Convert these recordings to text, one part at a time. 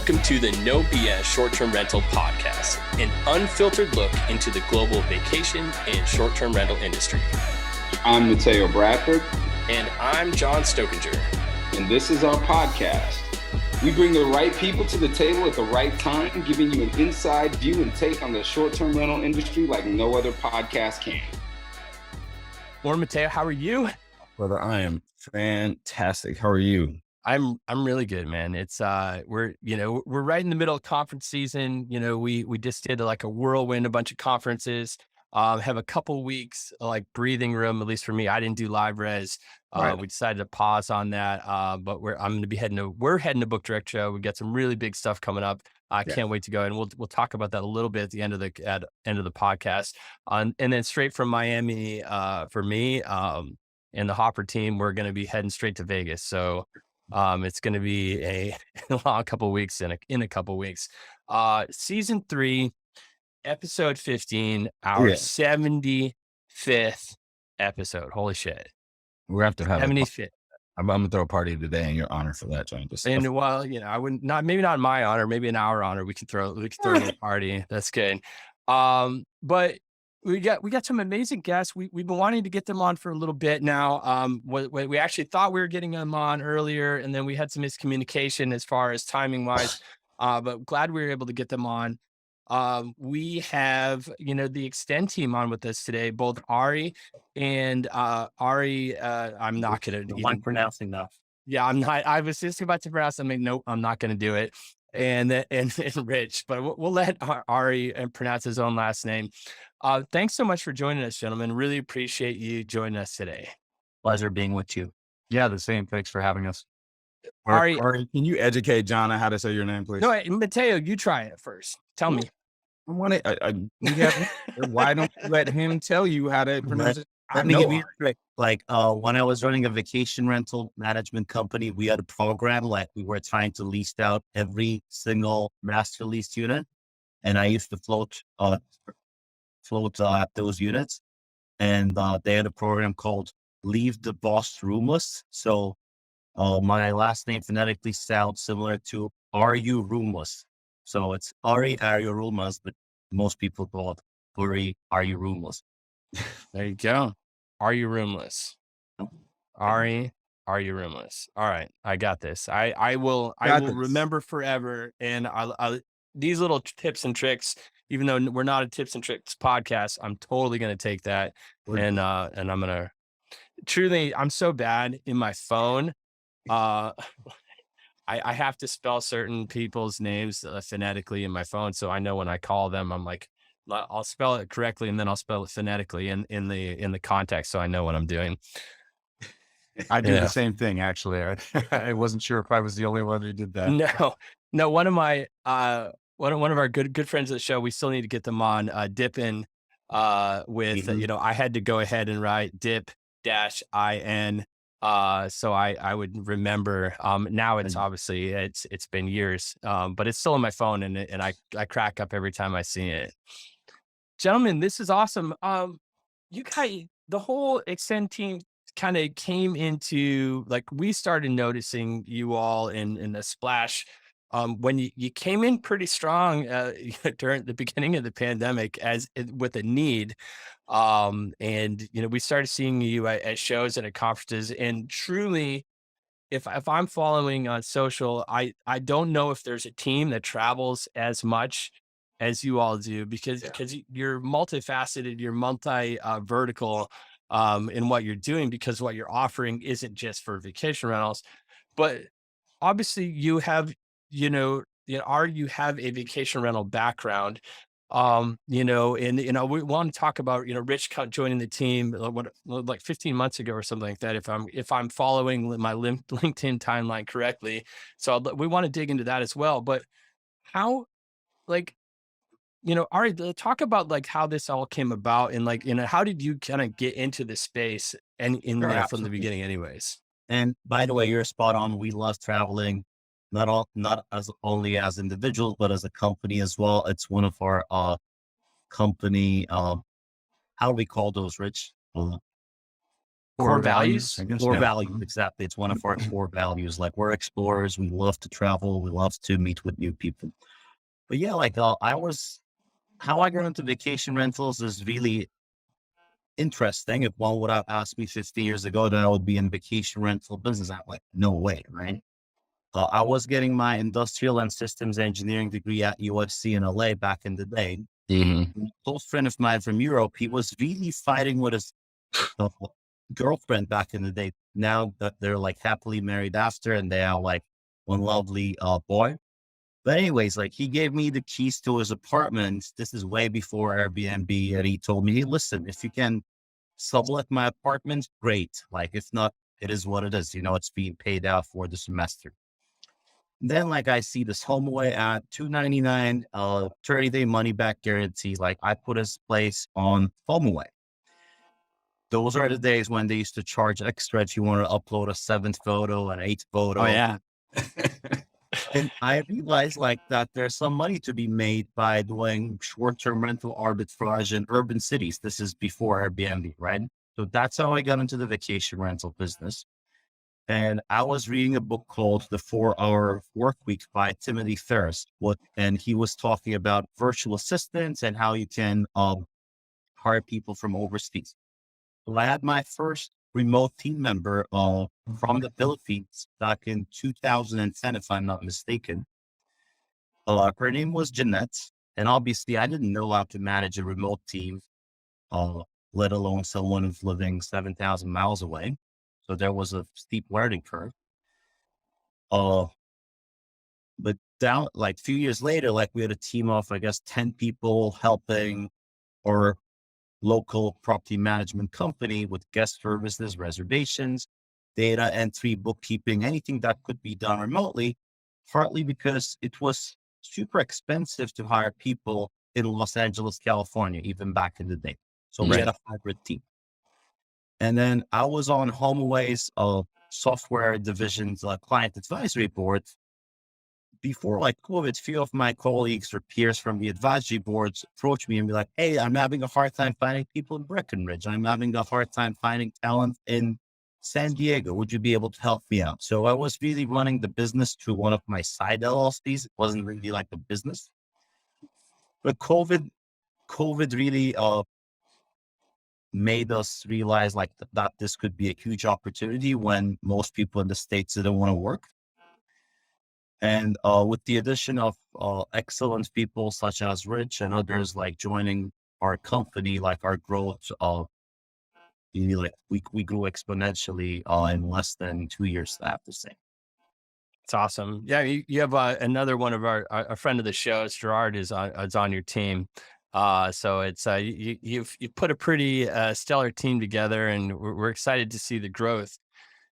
Welcome to the No BS Short-Term Rental Podcast, an unfiltered look into the global vacation and short-term rental industry. I'm Mateo Bradford. And I'm John Stokinger. And this is our podcast. We bring the right people to the table at the right time, giving you an inside view and take on the short-term rental industry like no other podcast can. Morning, Mateo. How are you? Brother, I am fantastic. How are you? I'm really good, man. It's we're right in the middle of conference season. We just did like a whirlwind, a bunch of conferences. Have a couple weeks like breathing room, at least for me. I didn't do live res. Right. We decided to pause on that. But we're heading to Book Direct Show. We got some really big stuff coming up. I can't wait to go, and we'll talk about that a little bit at the end of the podcast. And then straight from Miami, for me, and the Hopper team, we're going to be heading straight to Vegas. So it's going to be a long couple of weeks in a couple of weeks. Season 3, episode 15, our 75th episode. Holy shit. We're going to have 75th. I'm going to throw a party today in your honor for that, John. And well, I wouldn't, maybe not in my honor, maybe in our honor, we can throw a little party. That's good. But we got some amazing guests. We've been wanting to get them on for a little bit now. We actually thought we were getting them on earlier, and then we had some miscommunication as far as timing wise. But glad we were able to get them on. We have, the Extenteam on with us today, both Ari and Ari. I'm not going to. I'm pronouncing enough. Yeah, I'm not. I was just about to pronounce something. Nope, I'm not going to do it. And Rich, but we'll let Ari pronounce his own last name. Thanks so much for joining us, gentlemen. Really appreciate you joining us today. Pleasure being with you. Yeah, the same. Thanks for having us. Ari, can you educate John on how to say your name, please? No, Mateo, you try it first. Tell me. I want to. Why don't you let him tell you how to pronounce it? Let me give you a trick. Like when I was running a vacation rental management company, we had a program like we were trying to lease out every single master lease unit, and I used to float those units, and they had a program called "Leave the Boss Roomless." So my last name phonetically sounds similar to "Are You Roomless?" So it's Eryorulmaz, but most people call it Ari, Are You Roomless? There you go. Are you roomless? Ari, are you roomless? All right, I got this. I will remember forever. And I these little tips and tricks, even though we're not a tips and tricks podcast, I'm totally gonna take that. And I'm gonna truly, I'm so bad in my phone. I have to spell certain people's names phonetically in my phone, so I know when I call them, I'm like, I'll spell it correctly, and then I'll spell it phonetically in the context, so I know what I'm doing. I do the same thing, actually. I wasn't sure if I was the only one who did that. No. One of my one of our good friends of the show, we still need to get them on. Dippin with I had to go ahead and write dip-in. So I would remember. Now it's obviously it's been years, but it's still on my phone, and I crack up every time I see it. Gentlemen, this is awesome. You guys, the whole Extenteam kind of came into, like, we started noticing you all in the splash when you came in pretty strong during the beginning of the pandemic with a need. And we started seeing you at shows and at conferences, and truly, if I'm following on social, I don't know if there's a team that travels as much as you all do, because you're multifaceted, you're vertical in what you're doing, because what you're offering isn't just for vacation rentals, but obviously you have, you have a vacation rental background. And we want to talk about, Rich joining the team like 15 months ago or something like that, if I'm following my LinkedIn timeline correctly. So we want to dig into that as well. But how, Ari, talk about like how this all came about, and how did you kind of get into this space and from the beginning anyways? And by the way, you're spot on. We love traveling. Not as only as individuals, but as a company as well. It's one of our company. How do we call those, Rich? Core values? I guess. Core Yeah. values, exactly. It's one of our core values. Like, we're explorers. We love to travel. We love to meet with new people. But yeah, like how I got into vacation rentals is really interesting. If one would have asked me 50 years ago that I would be in vacation rental business, I'm like, no way, right? I was getting my industrial and systems engineering degree at USC in LA back in the day. Mm-hmm. A close friend of mine from Europe, he was really fighting with his uh, girlfriend back in the day. Now that they're like happily married after, and they have like one lovely boy. But anyways, like, he gave me the keys to his apartment. This is way before Airbnb. And he told me, hey, listen, if you can sublet my apartment, great. Like, if not, it is what it is. It's being paid out for the semester. Then, like, I see this HomeAway at $2.99, 30-day money back guarantee. Like, I put his place on HomeAway. Those are the days when they used to charge extra if you want to upload a 7th photo, an 8th photo. Oh yeah. And I realized, like, that there's some money to be made by doing short-term rental arbitrage in urban cities. This is before Airbnb, right? So that's how I got into the vacation rental business. And I was reading a book called The 4-Hour Workweek by Timothy Ferriss. And he was talking about virtual assistants and how you can hire people from overseas. So I had my first remote team member from the Philippines back in 2010, if I'm not mistaken. Her name was Jeanette. And obviously, I didn't know how to manage a remote team, let alone someone who's living 7,000 miles away. So there was a steep learning curve. But down, like, a few years later, like, we had a team of, I guess, 10 people helping our local property management company with guest services, reservations, data entry, bookkeeping, anything that could be done remotely, partly because it was super expensive to hire people in Los Angeles, California, even back in the day. So we had a hybrid team. And then I was on HomeAway's software division's client advisory board. Before, like, COVID, few of my colleagues or peers from the advisory boards approached me and be like, hey, I'm having a hard time finding people in Breckenridge. I'm having a hard time finding talent in San Diego. Would you be able to help me out? So I was really running the business through one of my side LLCs. It wasn't really like a business. But COVID really made us realize, like, that this could be a huge opportunity when most people in the States didn't want to work. And with the addition of excellent people such as Rich and others, like, joining our company, like, our growth, like, we grew exponentially in less than 2 years, I have to say. It's awesome. Yeah, you have another one of a friend of the show, Gerard, is on your team. So it's you've put a pretty stellar team together, and we're excited to see the growth.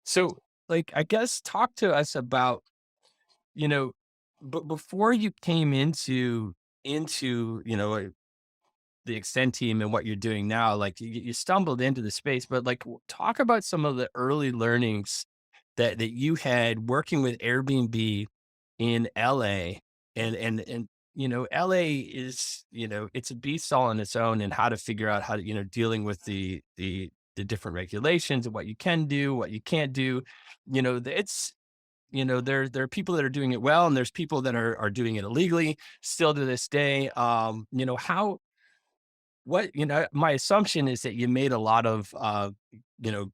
So, like, I guess talk to us about, but before you came into the Extenteam and what you're doing now, like, you stumbled into the space, but, like, talk about some of the early learnings that you had working with Airbnb in LA. And LA is, it's a beast all on its own, and how to figure out how to, dealing with the different regulations and what you can do, what you can't do. It's, there are people that are doing it well, and there's people that are doing it illegally still to this day. How what my assumption is that you made a lot of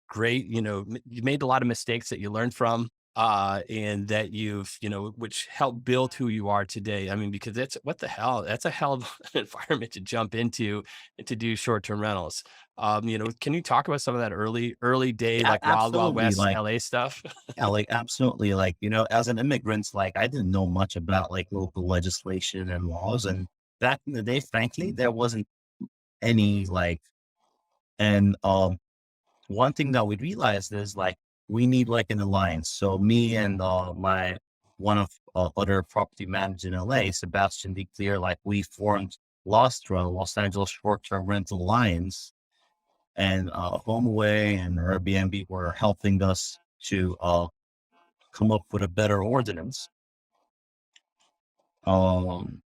great, you made a lot of mistakes that you learned from, and that you've, which helped build who you are today. I mean, because that's a hell of an environment to jump into and to do short-term rentals. Can you talk about some of that early day, Yeah, like Wild absolutely. West Like, LA stuff? yeah, like, absolutely. Like, as an immigrant, like, I didn't know much about, like, local legislation and laws. And back in the day, frankly, there wasn't any, like, and one thing that we realized is, like, we need, like, an alliance. So me and my one of other property managers in LA, Sebastian DeClear, like, we formed Lostra, Los Angeles Short-Term Rental Alliance, and HomeAway and Airbnb were helping us to come up with a better ordinance. And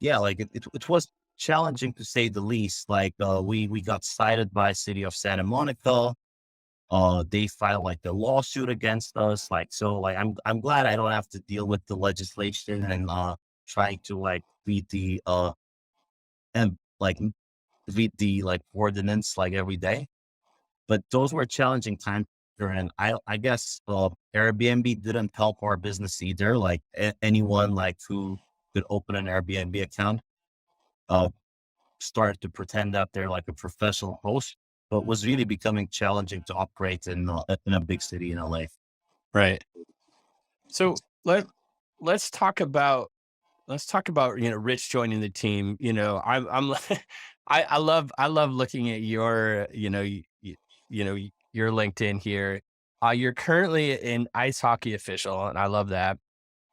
yeah, like, it was challenging to say the least. Like, we got cited by city of Santa Monica. They filed like the lawsuit against us. Like, so like, I'm glad I don't have to deal with the legislation and, trying to like read the, and like read the like ordinance like every day. But those were challenging times. And I guess, Airbnb didn't help our business either. Like, anyone like who could open an Airbnb account, uh, started to pretend that they're like a professional host, but was really becoming challenging to operate in a big city in LA. Right. So let's talk about Rich joining the team. I'm I love looking at your your LinkedIn here. You're currently an ice hockey official, and I love that.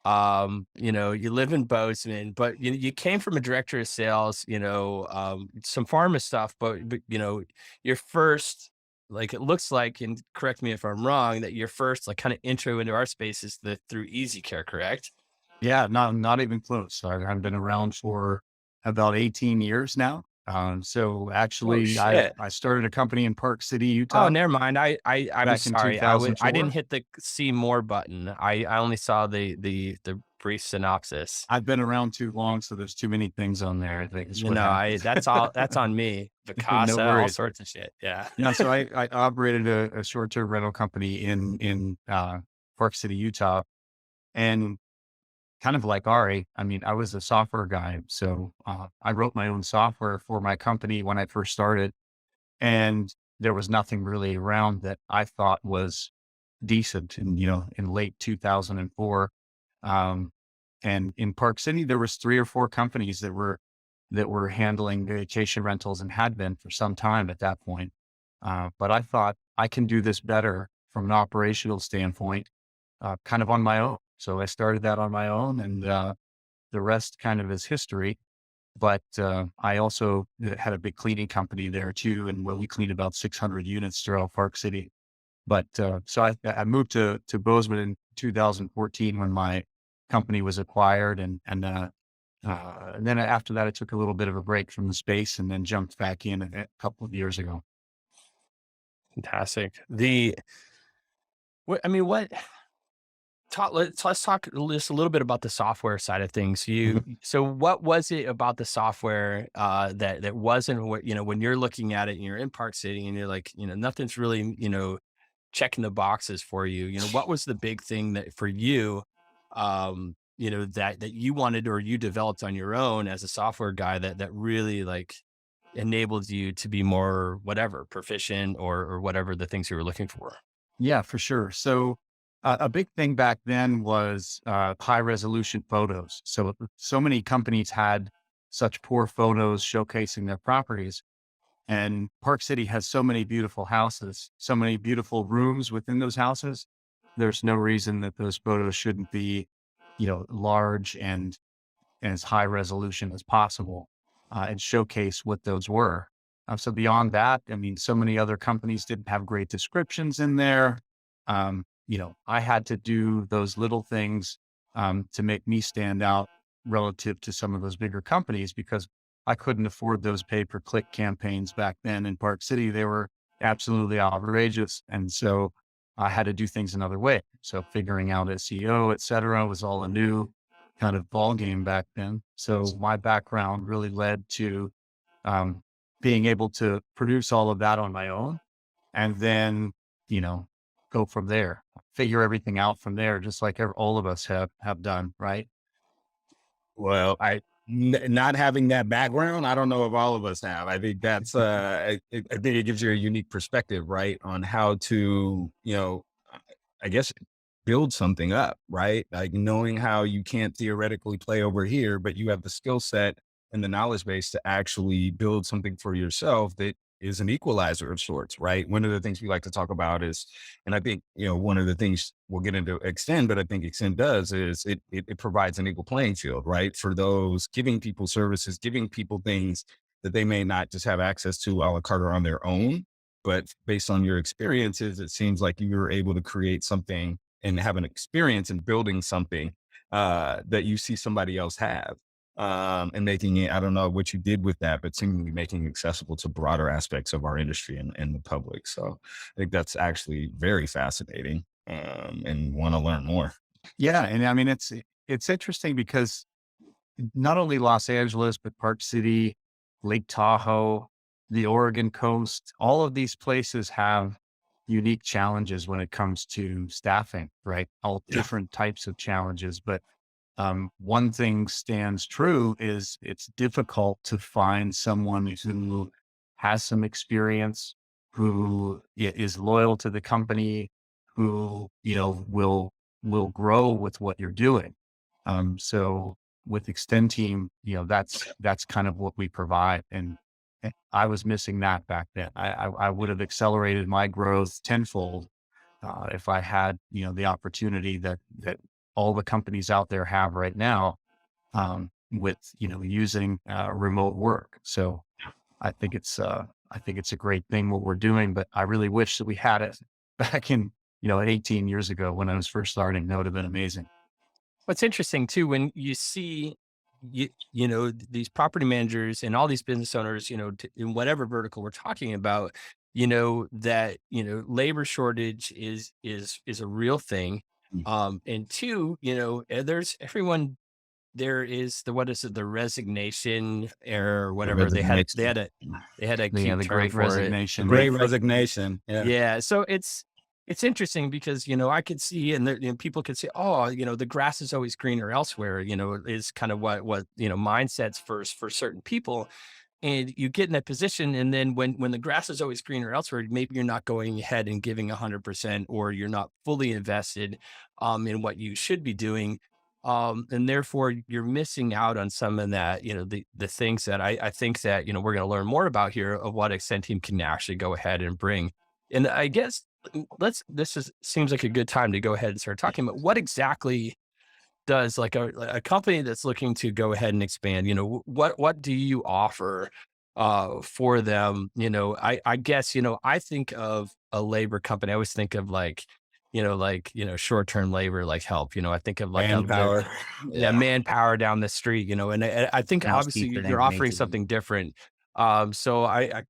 You live in Bozeman, but you came from a director of sales, some pharma stuff, but your first, like, it looks like, and correct me if I'm wrong, that your first like kind of intro into our space is through Easy Care, correct? Yeah, not even close. I've been around for about 18 years now. So Oh actually, shit. I started a company in Park City, Oh, Utah, never mind. I'm back in sorry. I didn't 2004. hit the see more button. I only saw the brief synopsis. I've been around too long, so there's too many things on there. I think is what I happens. that's on me. No Vicasa, all worries. sorts of shit. Yeah. Yeah, so I operated a short-term rental company in Park City, Utah, and kind of like Ari. I mean, I was a software guy, so I wrote my own software for my company when I first started, and there was nothing really around that I thought was decent. And in late 2004, um, and in Park City, there was 3 or 4 companies that were handling vacation rentals and had been for some time at that point. But I thought I can do this better from an operational standpoint, kind of on my own. So I started that on my own, and the rest kind of is history. But I also had a big cleaning company there too, and we cleaned about 600 units throughout Park City. But so I moved to Bozeman in 2014 when my company was acquired, and then after that, I took a little bit of a break from the space and then jumped back in a couple of years ago. Fantastic. What let's talk just a little bit about the software side of things. Mhm. So what was it about the software that wasn't what, when you're looking at it and you're in Park City and you're like, nothing's really, checking the boxes for you. What was the big thing that for you, that you wanted or you developed on your own as a software guy that really like enabled you to be more whatever proficient or whatever the things you were looking for? Yeah, for sure. So a big thing back then was high resolution photos. So many companies had such poor photos showcasing their properties. And Park City has so many beautiful houses, so many beautiful rooms within those houses. There's no reason that those photos shouldn't be, large and as high resolution as possible, and showcase what those were. So beyond that, I mean, so many other companies didn't have great descriptions in there. I had to do those little things to make me stand out relative to some of those bigger companies because I couldn't afford those pay-per-click campaigns back then in Park City. They were absolutely outrageous. And so I had to do things another way. So figuring out SEO, et cetera, was all a new kind of ball game back then. So my background really led to um, being able to produce all of that on my own and then, you know, go from there, figure everything out from there, just like all of us have done. Right. Well, not having that background, I don't know if all of us have. I think that's, I think it gives you a unique perspective, right, on how to, I guess, build something up, right? Like knowing how you can't theoretically play over here, but you have the skill set and the knowledge base to actually build something for yourself that is an equalizer of sorts, right? One of the things we like to talk about is, and I think, one of the things we'll get into Extend, but I think Extend does is it provides an equal playing field, right? For those giving people services, giving people things that they may not just have access to a la carte or on their own, but based on your experiences, it seems like you were able to create something and have an experience in building something that you see somebody else have. and making it, I don't know what you did with that, but seemingly making it accessible to broader aspects of our industry and the public. So I think that's actually very fascinating, and want to learn more. Yeah. And I mean, it's interesting because not only Los Angeles, but Park City, Lake Tahoe, the Oregon coast, all of these places have unique challenges when it comes to staffing, right? All Yeah. different types of challenges. But one thing stands true is it's difficult to find someone who has some experience, who is loyal to the company, who, will grow with what you're doing. So with Extenteam, that's kind of what we provide. And I was missing that back then. I would have accelerated my growth tenfold if I had, the opportunity that all the companies out there have right now, with, using remote work. So I think it's a great thing what we're doing, but I really wish that we had it back in, 18 years ago when I was first starting. That would have been amazing. What's interesting too, when you see, these property managers and all these business owners, in whatever vertical we're talking about, that, labor shortage is a real thing. Mm. And two, there's everyone, there is what is it, the resignation or The whatever resignation. they had a Yeah, cute the term great for it. The resignation. great resignation. Yeah. Yeah, so it's interesting because, I could see, and there, people could say, oh, the grass is always greener elsewhere, is kind of what, mindsets for certain people. And you get in that position, and then when the grass is always greener elsewhere, maybe you're not going ahead and giving 100%, or you're not fully invested in what you should be doing. And therefore you're missing out on some of that, the things that I think that, we're going to learn more about here of what Extenteam can actually go ahead and bring. And I guess seems like a good time to go ahead and start talking about what exactly does, like, a company that's looking to go ahead and expand, what do you offer for them? I guess, I think of a labor company. I always think of like, short-term labor, like help, I think of like Manpower. yeah, Yeah. manpower down the street, and I think obviously Housekeeping, you're offering maintenance. something different. So I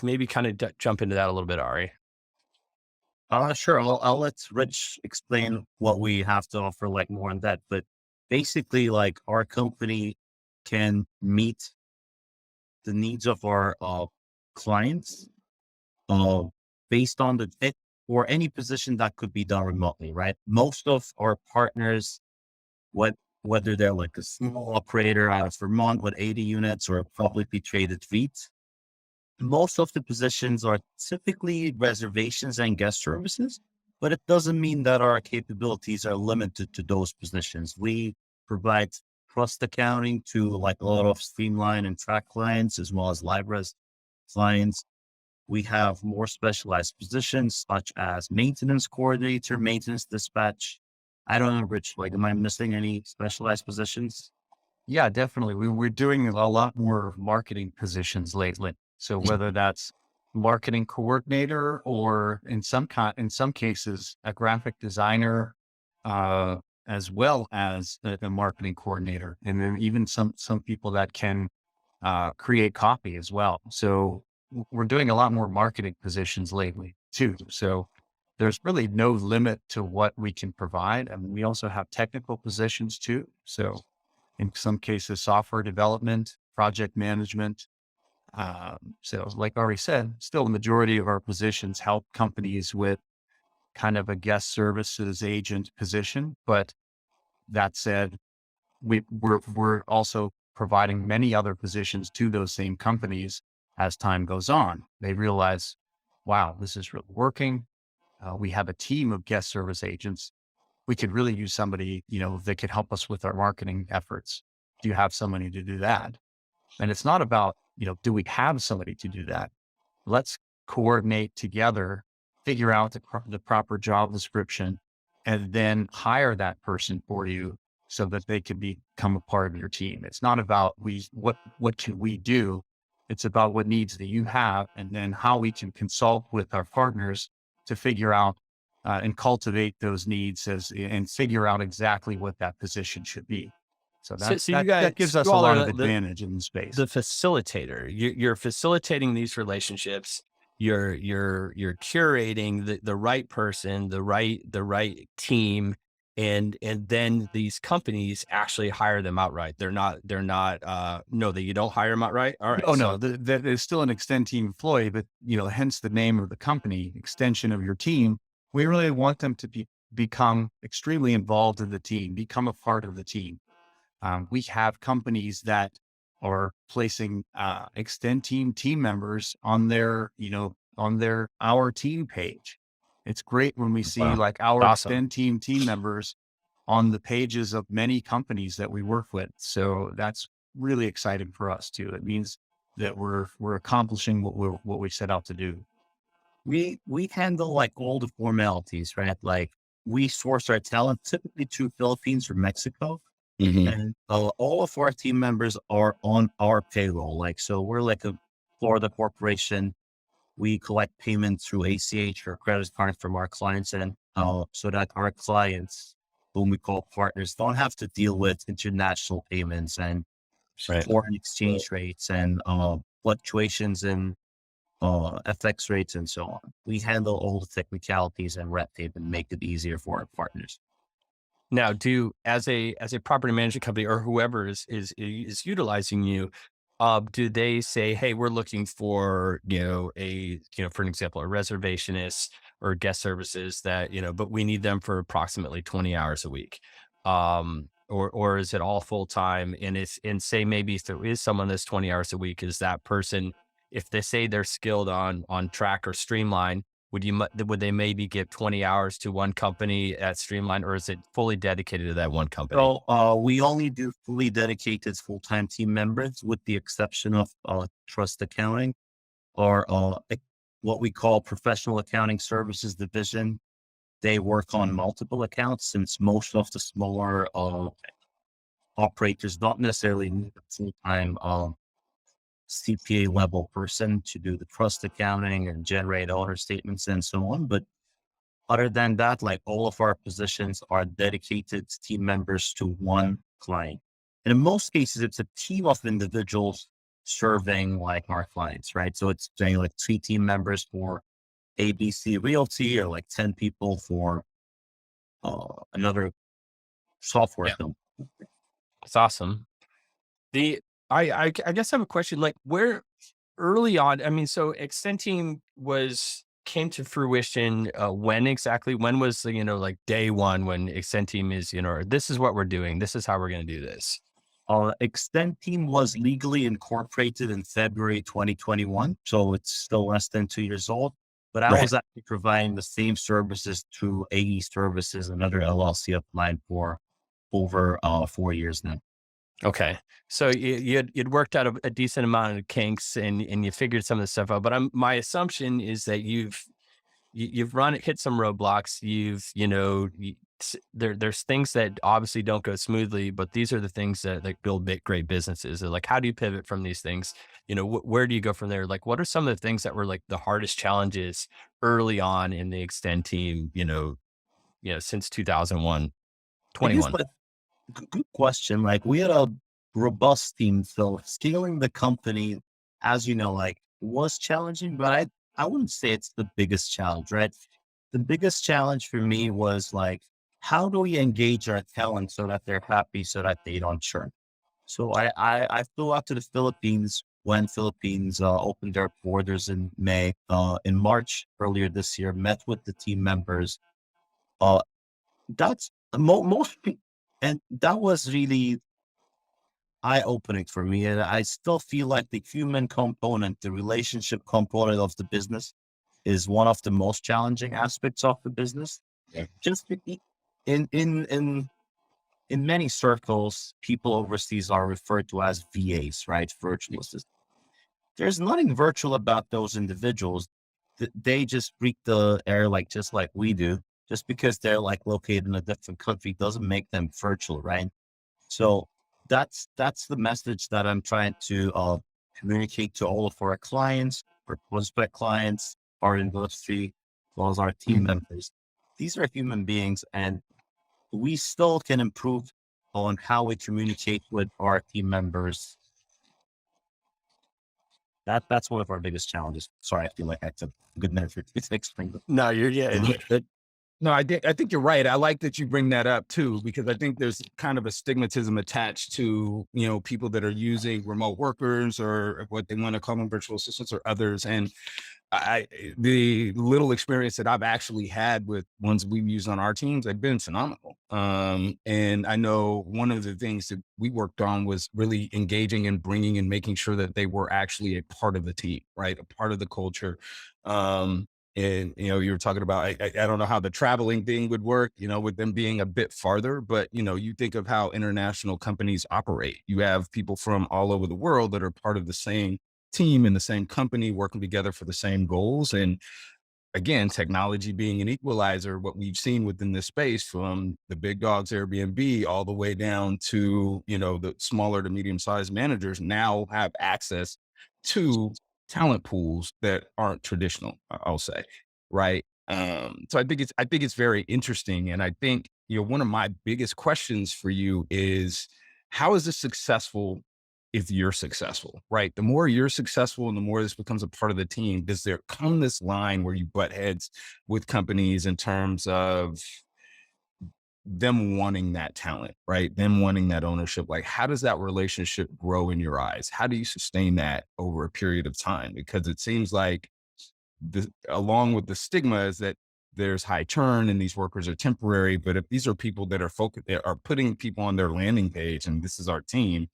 maybe kind of jump into that a little bit, Ari. Sure. I'll let Rich explain what we have to offer, like more on that. But basically, like our company can meet the needs of our clients uh, based on or any position that could be done remotely, right? Most of our partners, whether they're like a small operator out of Vermont with 80 units or a publicly traded REIT, most of the positions are typically reservations and guest services, but it doesn't mean that our capabilities are limited to those positions. We provide trust accounting to like a lot of streamline and track clients, as well as LibRes clients. We have more specialized positions such as maintenance coordinator, maintenance dispatch. I don't know, Rich, like, am I missing any specialized positions? Yeah, definitely. We're doing a lot more marketing positions lately. So whether that's marketing coordinator, or in some cases, a graphic designer, uh, as well as a marketing coordinator, and then even some people that can create copy as well. So we're doing a lot more marketing positions lately too. So there's really no limit to what we can provide. I mean, we also have technical positions too. So in some cases, software development, project management. So like Ari said, still the majority of our positions help companies with kind of a guest services agent position. But that said, we're also providing many other positions to those same companies as time goes on. They realize, wow, this is really working. We have a team of guest service agents. We could really use somebody, that could help us with our marketing efforts. Do you have somebody to do that? And it's not about, do we have somebody to do that? Let's coordinate together, figure out the proper job description, and then hire that person for you so that they can become a part of your team. It's not about what can we do? It's about what needs that you have, and then how we can consult with our partners to figure out and cultivate those needs and figure out exactly what that position should be. So So you that guys, gives us you a all lot are of advantage in the space. the facilitator. You're facilitating these relationships. You're curating the right person, the right team, and then these companies actually hire them outright. They're not no, that you don't hire them outright. All right. Oh no, So that is still an Extenteam employee, but hence the name of the company, extension of your team. We really want them to become extremely involved in the team, become a part of the team. We have companies that are placing Extenteam team members on our team page. It's great when we see wow, like our awesome. Extenteam team members on the pages of many companies that we work with. So that's really exciting for us too. It means that we're accomplishing what we set out to do. We handle like all the formalities, right? Like we source our talent typically to Philippines or Mexico, Mhm. and all of our team members are on our payroll. Like, so we're like a Florida corporation. We collect payments through ACH or credit card from our clients, and so that our clients, whom we call partners, don't have to deal with international payments and Right. foreign exchange rates and fluctuations in FX rates and so on. We handle all the technicalities and red tape and make it easier for our partners. Now, as a property management company or whoever is utilizing you, do they say, "Hey, we're looking for for an example, a reservationist or guest services that but we need them for approximately 20 hours a week," or is it all full time? And say maybe if there is someone that's 20 hours a week, is that person, if they say they're skilled on track or streamline, would they maybe give 20 hours to one company at Streamline, or is it fully dedicated to that one company? So we only do fully dedicated full-time team members, with the exception of trust accounting or what we call professional accounting services division. They work on multiple accounts, since most of the smaller operators don't necessarily need a full-time CPA level person to do the trust accounting and generate owner statements and so on. But other than that, like all of our positions are dedicated team members to one client. And in most cases, it's a team of individuals serving like our clients, right? So it's saying like 3 team members for ABC Realty, or like 10 people for another software Yeah, company. it's awesome. The I guess I have a question, like, where early on, I mean, so Extenteam came to fruition, when exactly? When was the, like day one when Extenteam is, this is what we're doing, this is how we're gonna do this? Extenteam was legally incorporated in February 2021, so it's still less than 2 years old. But I Right. was actually providing the same services through AE Services, another LLC of mine, for over 4 years now. Okay. So you'd worked out a decent amount of kinks and you figured some of the stuff out. But my assumption is that you've hit some roadblocks. There's things that obviously don't go smoothly, but these are the things that build great businesses. Like, how do you pivot from these things? Where do you go from there? Like, what are some of the things that were like the hardest challenges early on in the Extend team? Since 2001, I guess, 21. but good question. Like, we had a robust team, so scaling the company, as you know, like, was challenging, but I wouldn't say it's the biggest challenge, right? The biggest challenge for me was like, how do we engage our talent so that they're happy, so that they don't churn? So I flew out to the Philippines when Philippines opened their borders in May. In March earlier this year, met with the team members. Uh, that's most people, and that was really eye-opening for me. And I still feel like the human component, the relationship component of the business, is one of the most challenging aspects of the business. Yeah. Just in many circles, people overseas are referred to as VAs, right? Virtual assistants. There's nothing virtual about those individuals. They just breathe the air like just like we do. Just because they're like located in a different country doesn't make them virtual, right? So that's the message that I'm trying to communicate to all of our clients, our prospect clients, our industry, as well as our team Mhm. members. These are human beings, and we still can improve on how we communicate with our team members. That's one of our biggest challenges. Sorry, I feel like I took a good minute to explain. No, you're No, I think you're right. I like that you bring that up too, because I think there's kind of a stigmatism attached to, people that are using remote workers or what they want to call them, virtual assistants or others. And the little experience that I've actually had with ones we've used on our teams, they've been phenomenal. And I know one of the things that we worked on was really engaging and bringing and making sure that they were actually a part of the team, right? A part of the culture. And, you were talking about, I don't know how the traveling thing would work, with them being a bit farther, but, you think of how international companies operate. You have people from all over the world that are part of the same team in the same company working together for the same goals. And again, technology being an equalizer, what we've seen within this space from the big dogs Airbnb all the way down to, the smaller to medium sized managers now have access to talent pools that aren't traditional, I'll say. Right. So I think it's very interesting. And I think, one of my biggest questions for you is, how is this successful if you're successful, right? The more you're successful and the more this becomes a part of the team, does there come this line where you butt heads with companies in terms of them wanting that talent, right? Them wanting that ownership? Like, how does that relationship grow in your eyes? How do you sustain that over a period of time? Because it seems like along with the stigma is that there's high churn and these workers are temporary. But if these are people that are focused, they are putting people on their landing page and this is our team,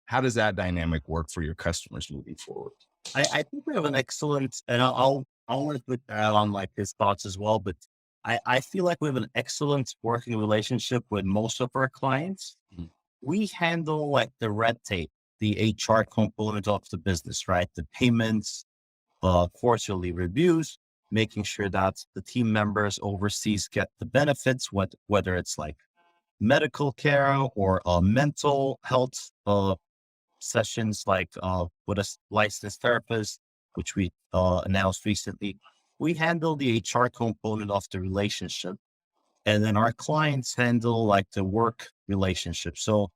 how does that dynamic work for your customers moving forward? I think we have an excellent, and I'll work with on like his thoughts as well, but I feel like we have an excellent working relationship with most of our clients. Mhm. We handle like the red tape, the HR component of the business, right? The payments, quarterly reviews, making sure that the team members overseas get the benefits, whether it's like medical care or mental health sessions like with a licensed therapist, which we announced recently. We handle the HR component of the relationship, and then our clients handle like the work relationship. So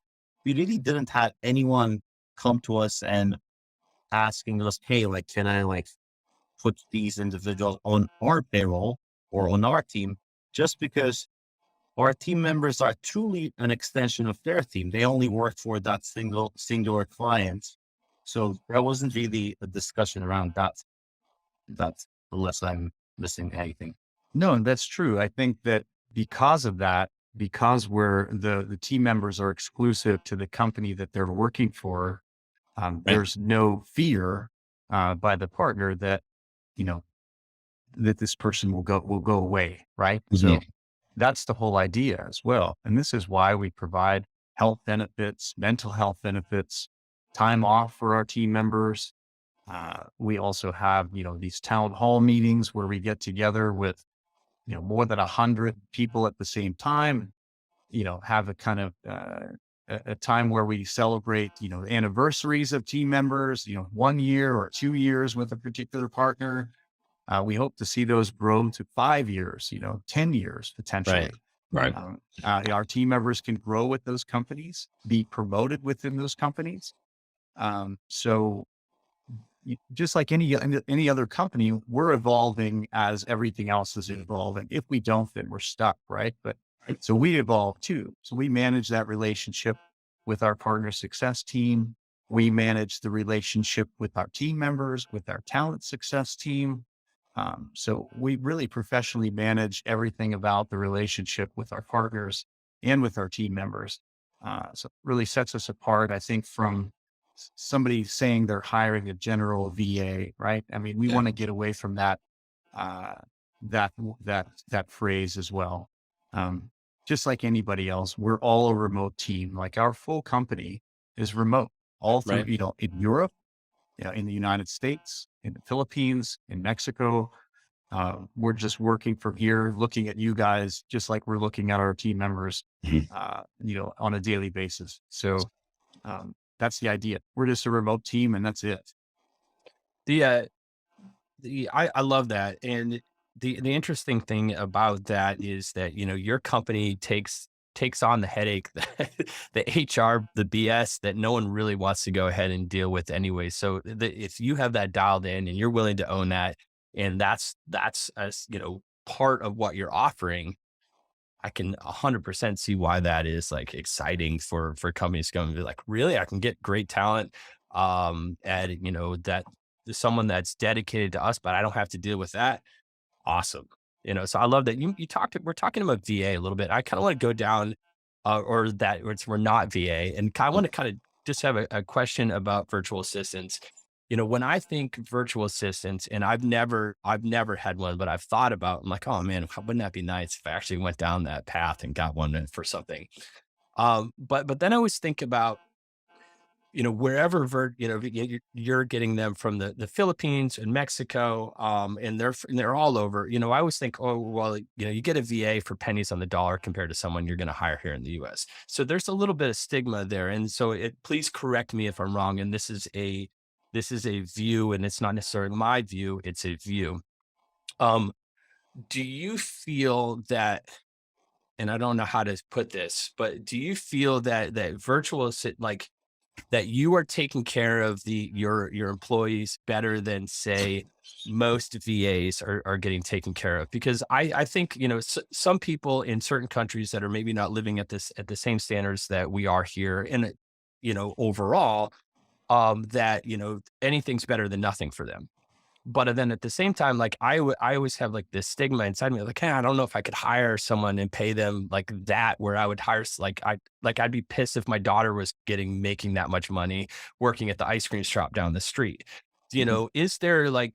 we really didn't have anyone come to us and asking us, hey, like, can I like put these individuals on our payroll or on our team? Just because our team members are truly an extension of their team. They only work for that singular client. So there wasn't really a discussion around that. That's unless I'm missing anything. No, and that's true. I think that because of that, because the team members are exclusive to the company that they're working for, there's no fear by the partner that, you know, that this person will go away. Right. So that's the whole idea as well. And this is why we provide health benefits, mental health benefits, time off for our team members. We also have, these town hall meetings where we get together with, more than 100 people at the same time, have a kind of, a time where we celebrate, anniversaries of team members, 1 year or 2 years with a particular partner. We hope to see those grow to 5 years, 10 years potentially. Right. Our team members can grow with those companies, be promoted within those companies. So just like any other company, we're evolving as everything else is evolving. If we don't, then we're stuck, right? But so we evolve too. So we manage that relationship with our partner success team. We manage the relationship with our team members, with our talent success team. So we really professionally manage everything about the relationship with our partners and with our team members. So it really sets us apart, I think, from somebody saying they're hiring a general VA, right? I mean, we want to get away from that phrase as well. Just like anybody else, we're all a remote team. Like our full company is remote, all through, in Europe, in the United States, in the Philippines, in Mexico. We're just working from here, looking at you guys, just like we're looking at our team members, on a daily basis. So that's the idea. We're just a remote team and that's it. I love that. And the interesting thing about that is that, your company takes takes on the headache, the HR, the BS that no one really wants to go ahead and deal with anyway. So if you have that dialed in and you're willing to own that, and that's part of what you're offering, I can 100% see why that is like exciting for companies going to be like, really, I can get great talent, and that someone that's dedicated to us, but I don't have to deal with that. Awesome. So I love that we're talking about VA a little bit. I kind of want to go down, we're not VA, and I want to kind of just have a question about virtual assistants. When I think virtual assistants, and I've never had one, but I've thought about, I'm like, oh man, wouldn't that be nice if I actually went down that path and got one for something? But then I always think about, wherever you're getting them from the Philippines and Mexico, and they're all over. I always think, oh well, you get a VA for pennies on the dollar compared to someone you're going to hire here in the U.S. So there's a little bit of stigma there, and so please correct me if I'm wrong. And this is a view, and it's not necessarily my view; it's a view. Do you feel that? And I don't know how to put this, but do you feel that like that you are taking care of your employees better than, say, most VAs are getting taken care of? Because I think, some people in certain countries that are maybe not living at the same standards that we are here, and, overall, that, anything's better than nothing for them. But then at the same time, like I always have like this stigma inside me, like, hey, I don't know if I could hire someone and pay them like that, where I would hire, I'd be pissed if my daughter was making that much money working at the ice cream shop down the street. Is there does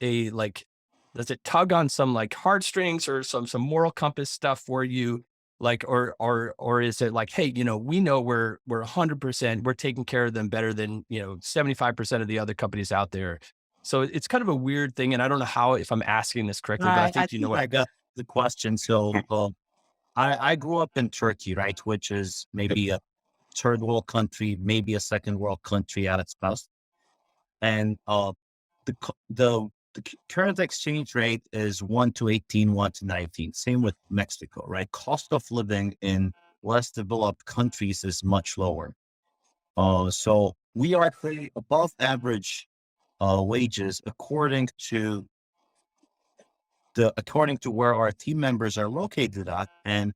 it tug on some like heartstrings or some moral compass stuff for you? Like, or is it like, hey, we know we're 100%, we're taking care of them better than, 75% of the other companies out there. So it's kind of a weird thing, and I don't know if I'm asking this correctly, but I I think you know think what. I got the question. So, I grew up in Turkey, right, which is maybe a third world country, maybe a second world country at its best. And the current exchange rate is 1 to 18, 1 to 19. Same with Mexico, right? Cost of living in less developed countries is much lower. So we are paying above average wages according to where our team members are located at. And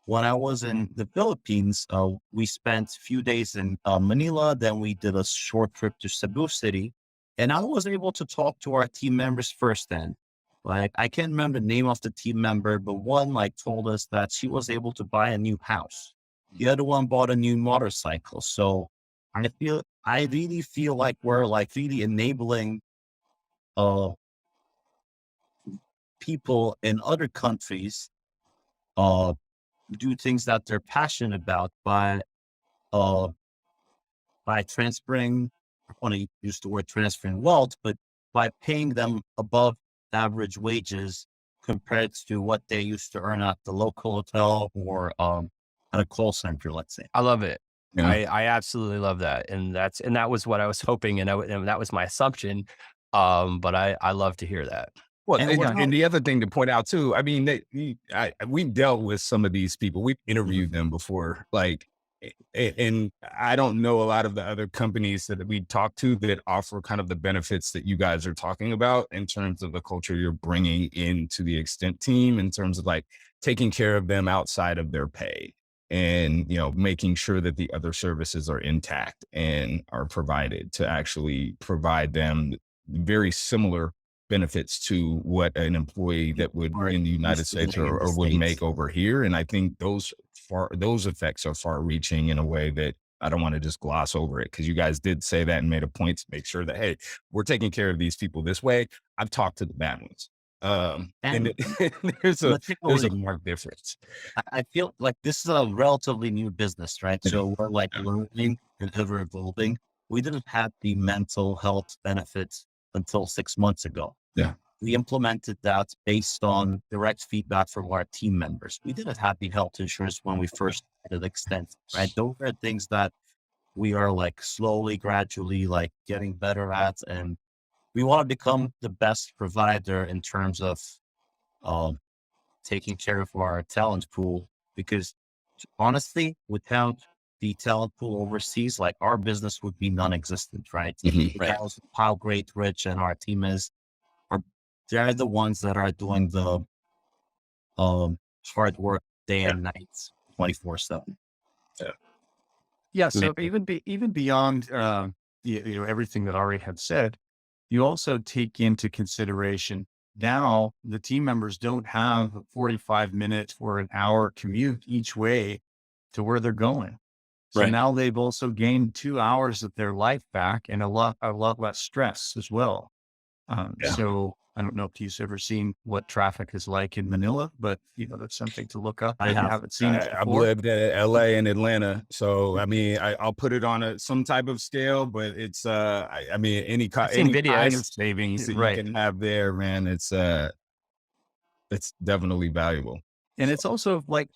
when I was in the Philippines, we spent a few days in Manila. Then we did a short trip to Cebu City, and I was able to talk to our team members firsthand. Like, I can't remember the name of the team member, but one told us that she was able to buy a new house. The other one bought a new motorcycle. So I really feel like we're really enabling people in other countries do things that they're passionate about uh, by transferring, I want to use the word transferring wealth, but by paying them above average wages compared to what they used to earn at the local hotel or at a call center, let's say. I love it. Yeah. I absolutely love that, and that was what I was hoping, and that was my assumption. But I love to hear that. Well, And and the other thing to point out too, I mean, we've dealt with some of these people. We've interviewed them before, and I don't know a lot of the other companies that we talk to that offer kind of the benefits that you guys are talking about in terms of the culture you're bringing into the Extenteam, in terms of taking care of them outside of their pay, and making sure that the other services are intact and are provided to actually provide them very similar benefits to what an employee that would in the United States or would make over here. And I think those effects are far reaching in a way that I don't want to just gloss over it, because you guys did say that and made a point to make sure that, hey, we're taking care of these people this way. I've talked to the bad ones. And there's a marked difference. I feel like this is a relatively new business, right? So we're learning and ever evolving. We didn't have the mental health benefits until 6 months ago. Yeah. We implemented that based on direct feedback from our team members. We didn't have the health insurance when we first started Extent, right? Those are things that we are slowly, gradually getting better at. And we want to become the best provider in terms of taking care of our talent pool, because honestly, without the talent pool overseas, like our business would be non-existent, right? Right. Regardless of how great Rich and our team is, are they're the ones that are doing the hard work day and night, 24/7. Yeah. Yeah. So even beyond, everything that Ari had said, you also take into consideration now the team members don't have a 45 minute or an hour commute each way to where they're going. So Right. now they've also gained 2 hours of their life back and a lot less stress as well. Yeah. So I don't know if you've ever seen what traffic is like in Manila, but that's something to look up I if you have. haven't seen it I've before. lived in LA and Atlanta, so I mean, I'll put it on some type of scale, but it's I mean, any I've seen any kind videos. of savings that you Right. can have there, man, it's definitely valuable. And So, it's also like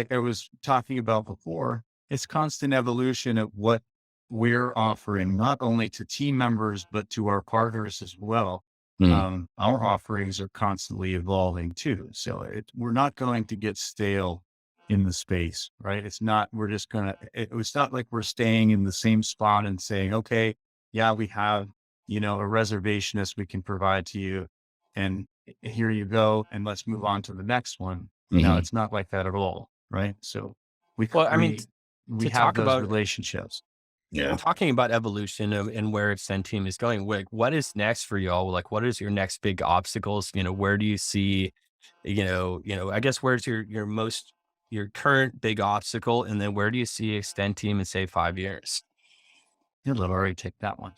I was talking about before, it's constant evolution of what we're offering, not only to team members, but to our partners as well. mm, Our offerings are constantly evolving too. So we're not going to get stale in the space, right? It's not, we're just it's not like we're staying in the same spot and saying, okay, yeah, we have, a reservationist we can provide to you, and here you go. And let's move on to the next one. No, mhm. it's not like that at all, right? So we Well, I mean, we we to have talk those about relationships. Yeah. talking about evolution and where Extenteam is going, like, what is next for y'all? Like, what is your next big obstacles? Where do you see, I guess where's your current big obstacle, and then where do you see Extenteam in say 5 years? You'll already take that one.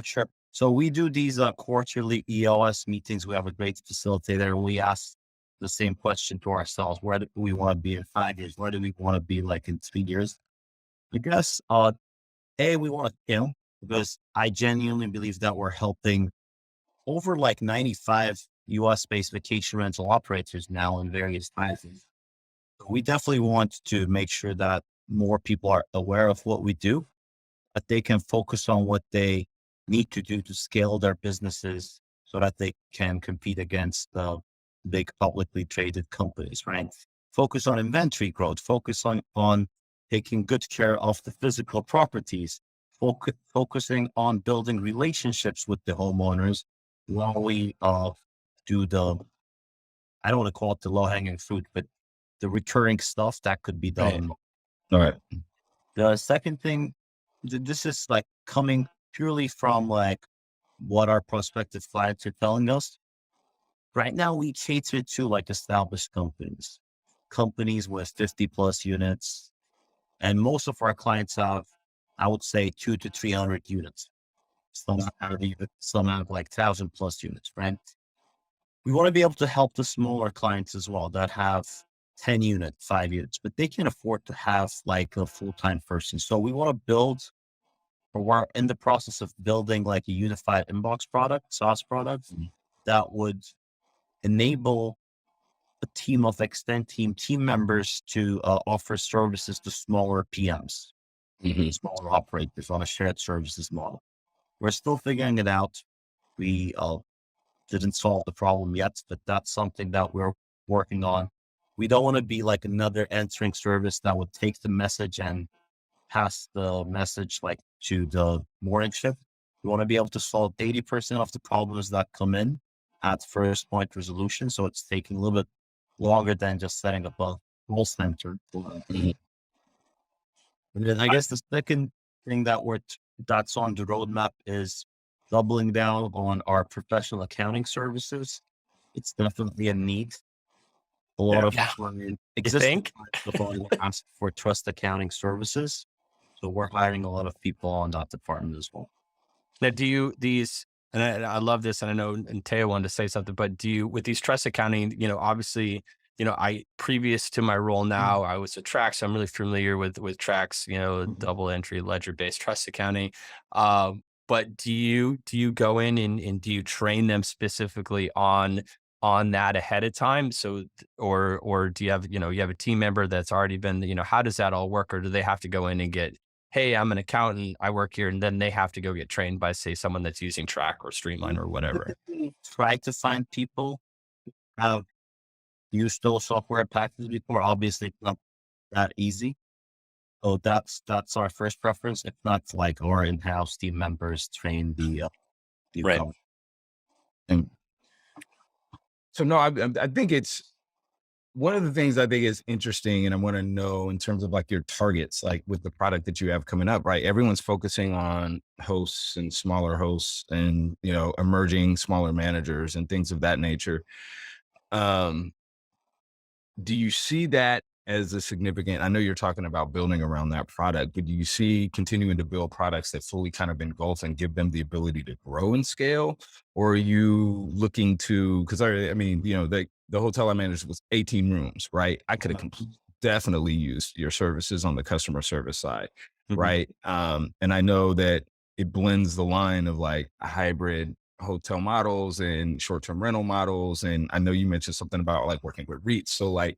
Sure. So we do these quarterly EOS meetings. We have a great facilitator, and we ask the same question to ourselves: where do we want to be in 5 years? Where do we want to be like in 3 years? I guess we want to because I genuinely believe that we're helping over like 95 US based vacation rental operators now in various sizes. So we definitely want to make sure that more people are aware of what we do, that they can focus on what they need to do to scale their businesses so that they can compete against the big publicly traded companies, right? Focus on inventory growth, focus on taking good care of the physical properties, focusing on building relationships with the homeowners while we do I don't want to call it the low hanging fruit, but the recurring stuff that could be Right. done. All right. The second thing, this is like coming purely from like what our prospective clients are telling us. Right now, we cater to like established companies with 50 plus units. And most of our clients have, I would say, 200 to 300 units. Some have like 1,000 plus units, right? We want to be able to help the smaller clients as well that have 10 units, 5 units, but they can afford to have like a full-time person. So we want to build, or we're in the process of building like a unified inbox product, SaaS product that would enable a team of Extenteam team members to offer services to smaller PMs, Mhm. smaller operators on a shared services model. We're still figuring it out. We didn't solve the problem yet, but that's something that we're working on. We don't want to be like another answering service that would take the message and pass the message like to the morning shift. We want to be able to solve 80% of the problems that come in at first point resolution. So it's taking a little bit longer than just setting up a call center. Mhm. And then I guess the second thing that's on the roadmap is doubling down on our professional accounting services. It's definitely a need. A lot of Yeah. You existing think? clients have already asked for trust accounting services. So we're hiring a lot of people on that department as well. Now, do you these and I love this, and I know and Teo wanted to say something, but do you with these trust accounting, obviously, I previous to my role now, I was at Trax, so I'm really familiar with Trax, double entry ledger based trust accounting. But do you go in and do you train them specifically on that ahead of time? So or do you have you have a team member that's already been, how does that all work? Or do they have to go in and get, hey, I'm an accountant, I work here, and then they have to go get trained by, say, someone that's using Track or Streamline or whatever? Typically try to find people who have used those software packages before. Obviously, that easy. So that's our first preference. If not, like our in-house team members train the Right. account. And so no, I think it's one of the things I think is interesting, and I want to know in terms of like your targets, like with the product that you have coming up, right? Everyone's focusing on hosts and smaller hosts and, emerging smaller managers and things of that nature. Um, do you see that as a significant, I know you're talking about building around that product, but do you see continuing to build products that fully kind of engulf and give them the ability to grow and scale? Or are you looking to, because I mean, the hotel I managed was 18 rooms, right? I could have definitely used your services on the customer service side, right? And I know that it blends the line of like hybrid hotel models and short-term rental models. And I know you mentioned something about like working with REITs. So like,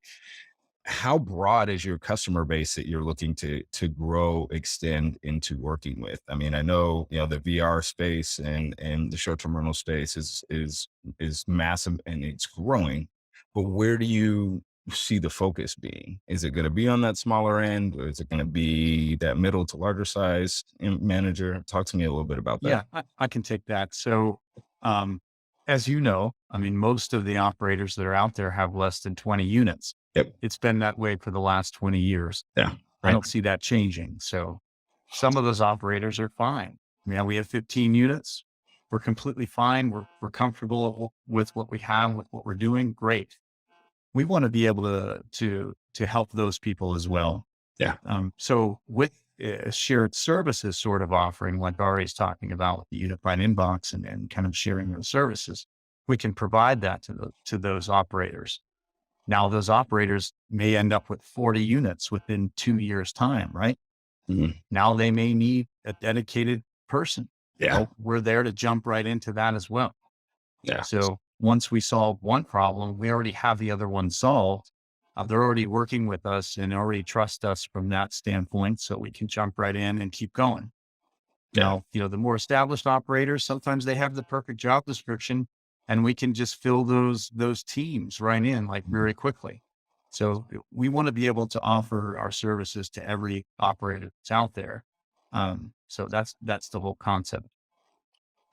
how broad is your customer base that you're looking to grow, extend into working with? I mean, I know, the VR space and the short-term rental space is massive and it's growing, but where do you see the focus being? Is it going to be on that smaller end, or is it going to be that middle to larger size manager? Talk to me a little bit about that. Yeah, I can take that. So, as you know, I mean, most of the operators that are out there have less than 20 units. Yep. It's been that way for the last 20 years. Yeah. I don't see that changing. So some of those operators are fine. I mean, we have 15 units. We're completely fine. We're comfortable with what we have, with what we're doing. Great. We want to be able to help those people as well. Yeah. So with a shared services sort of offering, like Ari's talking about with the unified inbox and kind of sharing those services, we can provide that to those operators. Now, those operators may end up with 40 units within 2 years' time, right? Now they may need a dedicated person. Yeah. We're there to jump right into that as well. Yeah. So once we solve one problem, we already have the other one solved. They're already working with us and already trust us from that standpoint. So we can jump right in and keep going. Yeah. Now, the more established operators, sometimes they have the perfect job description and we can just fill those teams right in like very quickly. So we want to be able to offer our services to every operator that's out there. So that's the whole concept.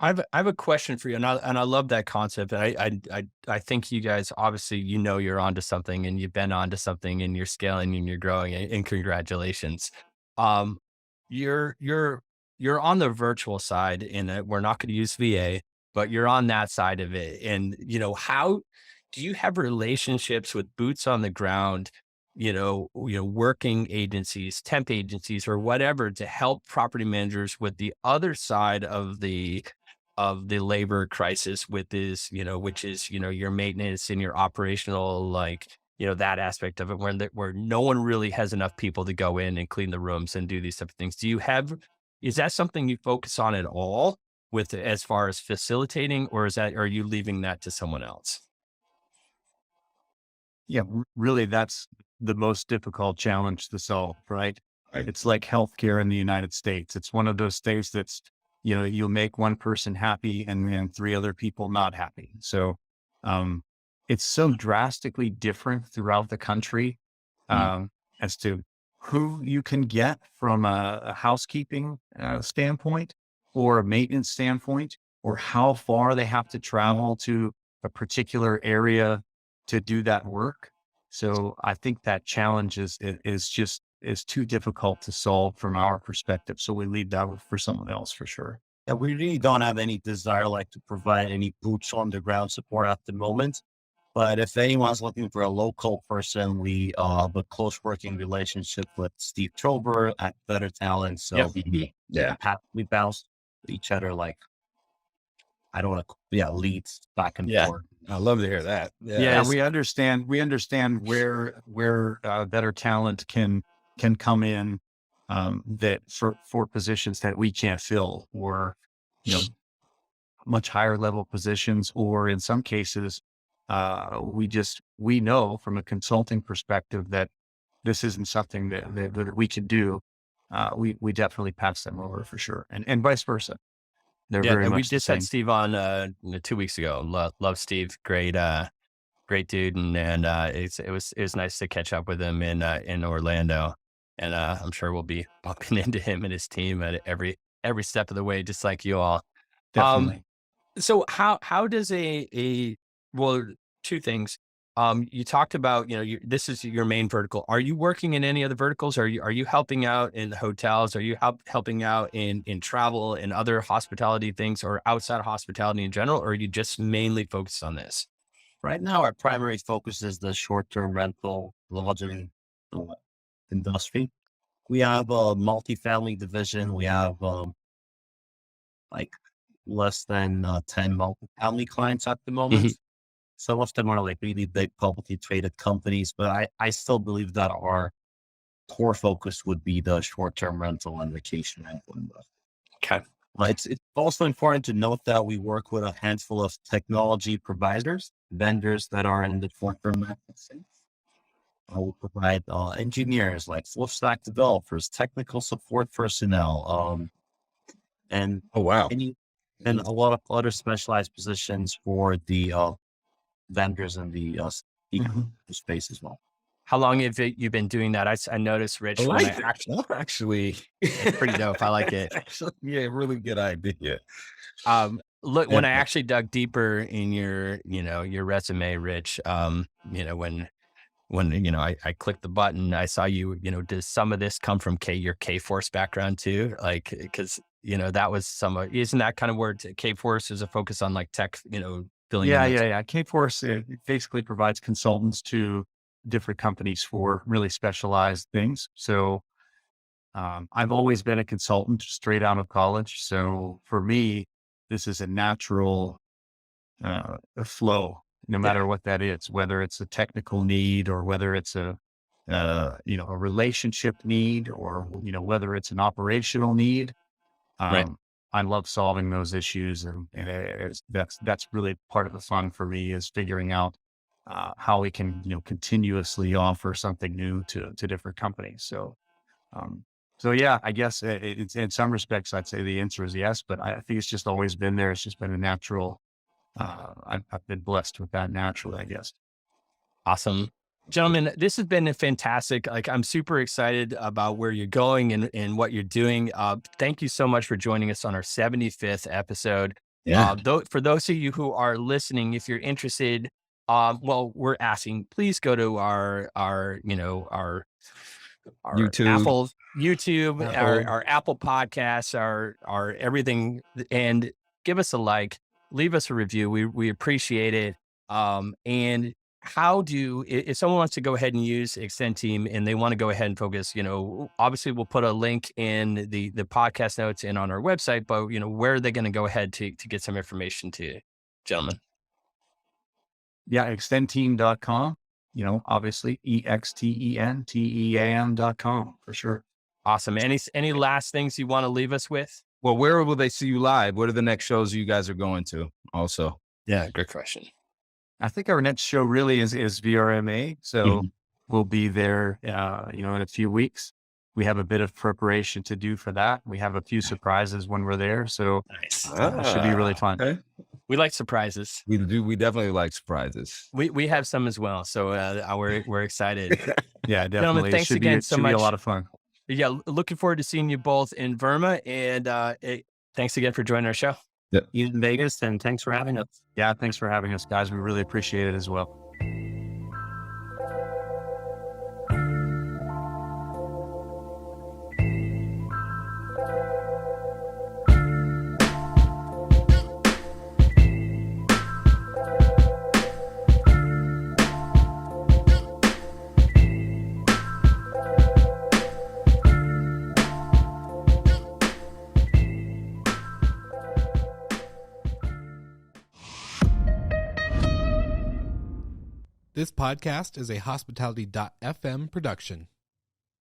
I have a question for you, and I love that concept. And I think you guys obviously you're onto something, and you've been onto something, and you're scaling and you're growing. And congratulations. You're on the virtual side, and we're not going to use VA, but you're on that side of it. And how do you have relationships with boots on the ground? Working agencies, temp agencies, or whatever to help property managers with the other side of the labor crisis with this, which is, your maintenance and your operational, like, that aspect of it where no one really has enough people to go in and clean the rooms and do these type of things. Is that something you focus on at all with as far as facilitating, or are you leaving that to someone else? Yeah, really, that's the most difficult challenge to solve, right? Right. It's like healthcare in the United States. It's one of those states that's, you'll make one person happy and 3 other people not happy. So, it's so drastically different throughout the country, as to who you can get from a housekeeping standpoint or a maintenance standpoint, or how far they have to travel to a particular area to do that work. So I think that challenge is too difficult to solve from our perspective. So we leave that for someone else for sure. Yeah, we really don't have any desire like to provide any boots on the ground support at the moment. But if anyone's looking for a local person, we have a close working relationship with Steve Trober at Better Talent. So we bounce each other like, I don't want to, leads back and forth. I love to hear that. Yeah, we understand where Better Talent can come in, that for positions that we can't fill, or much higher level positions, or in some cases, we know from a consulting perspective that this isn't something that we can do. We definitely pass them over for sure, and vice versa. They're very and we much the just had same. Steve on 2 weeks ago. Love Steve. Great great dude. And it was nice to catch up with him in Orlando. And I'm sure we'll be bumping into him and his team at every step of the way, just like you all. Um, Definitely. so how does well, two things. You talked about, this is your main vertical. Are you working in any other verticals? Are you helping out in the hotels? Are you helping out in travel and other hospitality things, or outside of hospitality in general? Or are you just mainly focused on this? Right now, our primary focus is the short-term rental lodging industry. We have a multifamily division. We have like less than 10 multifamily clients at the moment. Mhm. Some of them are like really big publicly traded companies, but I still believe that our core focus would be the short-term rental and vacation rental industry. Okay. It's also important to note that we work with a handful of technology providers, vendors that are in the short-term rental space. We provide engineers, like full stack developers, technical support personnel, and Oh, wow. and a lot of other specialized positions for the vendors in the Mhm. space as well. How long have you been doing that? I noticed, I Rich, when like that. Actually, it's pretty dope. I like it. Actually, yeah, really good idea. Look, when And I actually dug deeper in your resume, Rich, when I clicked the button, I saw does some of this come from your K-Force background too? Like, because that was isn't that kind of where K-Force is a focus on like tech, filling in Yeah, those. yeah, yeah. K-Force basically provides consultants to different companies for really specialized things. So I've always been a consultant straight out of college. So for me, this is a natural flow, no Yeah, matter what that is, whether it's a technical need or whether it's a relationship need or, whether it's an operational need. right. I love solving those issues, and that's really part of the fun for me is figuring out how we can continuously offer something new to different companies. Um, so yeah, I guess it's in some respects I'd say the answer is yes, but I think it's just always been there. It's just been a natural. I've been blessed with that naturally, I guess. Awesome. Gentlemen, this has been a fantastic. Like, I'm super excited about where you're going and what you're doing. Thank you so much for joining us on our 75th episode. Yeah. For those of you who are listening, if you're interested, well, we're asking, please go to our YouTube, Apple YouTube, Apple. our Apple podcasts, our everything, and give us a like, leave us a review. We appreciate it. And if someone wants to go ahead and use Extenteam and they want to go ahead and focus, obviously we'll put a link in the podcast notes and on our website, but where are they going to go ahead to get some information to, gentlemen? Yeah, extenteam.com, obviously extenteam.com for sure. Awesome. Any last things you want to leave us with? Well, where will they see you live? What are the next shows you guys are going to also? Yeah, good question. I think our next show really is VRMA. So we'll be there, in a few weeks. We have a bit of preparation to do for that. We have a few surprises when we're there. So Nice. it should be really fun. Okay. We like surprises. We do. We definitely like surprises. We have some as well. So we're excited. Yeah, definitely. Gentlemen, thanks again so much. Be a lot of fun. Yeah, looking forward to seeing you both in Verma. And thanks again for joining our show. You in Vegas, and thanks for having us. Yeah, thanks for having us, guys. We really appreciate it as well. This podcast is a Hospitality.fm production.